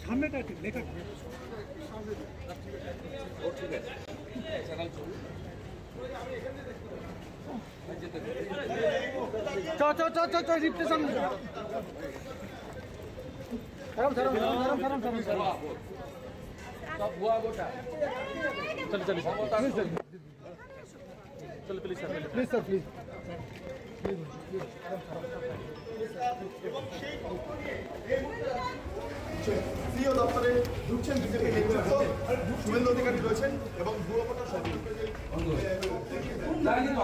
সামনেটা লেখা রিপ্রেশন चलो please sir please sir please সিও দপ্তরে ঢুকছেন বিজেপি নেতৃত্ব শুভেন্দু অধিকারী রয়েছেন এবং ভুয়াপটা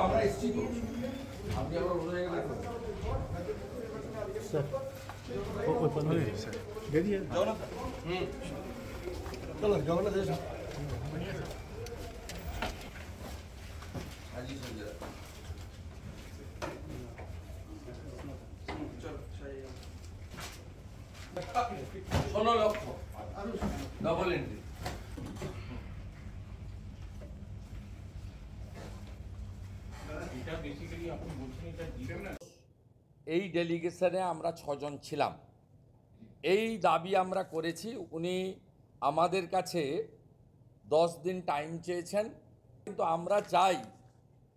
আমরা এসছি তো আপনি আবার অনুযায়ী सर ओपन हो गई सर दे दिया जगन्नाथ चलो जगन्नाथ जी हाजी संजय चलो 16 লক্ষ ডবল এন্ট্রি এই ডেলিগেশনে আমরা 6 জন ছিলাম। এই দাবি আমরা করেছি, উনি আমাদের কাছে 10 দিন টাইম চেয়েছেন, কিন্তু আমরা চাই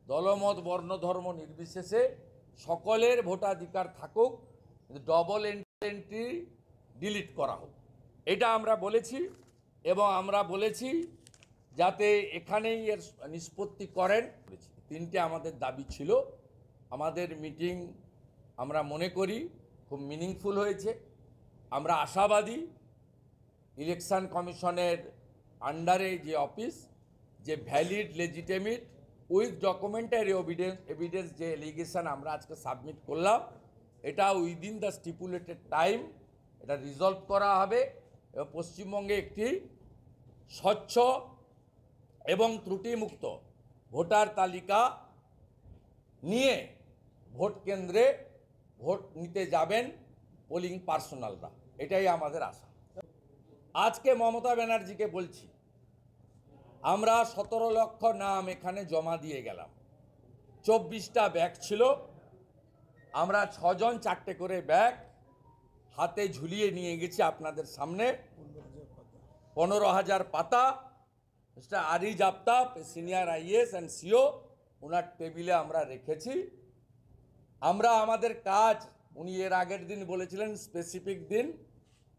দলমত বর্ণ ধর্ম নির্বিশেষে সকলের ভোটাধিকার থাকুক, কিন্তু ডবল এন্ট্রি ডিলিট করা হোক, এটা আমরা বলেছি। এবং আমরা বলেছি যাতে এখানেই এর নিষ্পত্তি করেন। 3টে আমাদের দাবি ছিল। আমাদের মিটিং আমরা মনে করি খুব মিনিংফুল হয়েছে। আমরা আশাবাদী ইলেকশন কমিশনের আন্ডারে যে অফিস, যে valid legitimate with documentary evidence যে এলিগেশন আমরা আজকে সাবমিট করলাম, এটা উইদিন দ্য স্টিপুলেটেড টাইম এটা রিজলভ করা হবে এবং পশ্চিমবঙ্গে একটি স্বচ্ছ এবং ত্রুটিমুক্ত ভোটার তালিকা নিয়ে ভোট কেন্দ্রে ভোট নিতে যাবেন পোলিং পার্সোনালরা, এটাই আমাদের আশা। আজকে মমতা ব্যানার্জিকে বলছি, আমরা 17 লক্ষ নাম এখানে জমা দিয়ে গেলাম। 24টা ব্যাগ ছিল, আমরা 6 জন 4টে করে ব্যাগ হাতে ঝুলিয়ে নিয়ে গেছি আপনাদের সামনে। 15,000 পাতা mister Ariz Aftab senior IAS and CEO ওনার টেবিলে আমরা রেখেছি। আমরা আমাদের কাজ, উনি এর আগের দিন বলেছিলেন স্পেসিফিক দিন,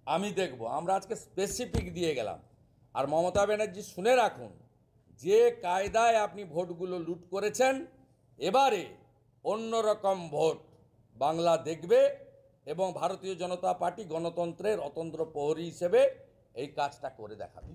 আমি দেখব, আমরা আজকে স্পেসিফিক দিয়ে গেলাম। আর মমতা ব্যানার্জি শুনে রাখুন, যে কায়দায় আপনি ভোটগুলো লুট করেছেন, এবারে অন্যরকম ভোট বাংলা দেখবে এবং ভারতীয় জনতা পার্টি গণতন্ত্রের অতন্ত্র প্রহরী হিসেবে এই কাজটা করে দেখাবে।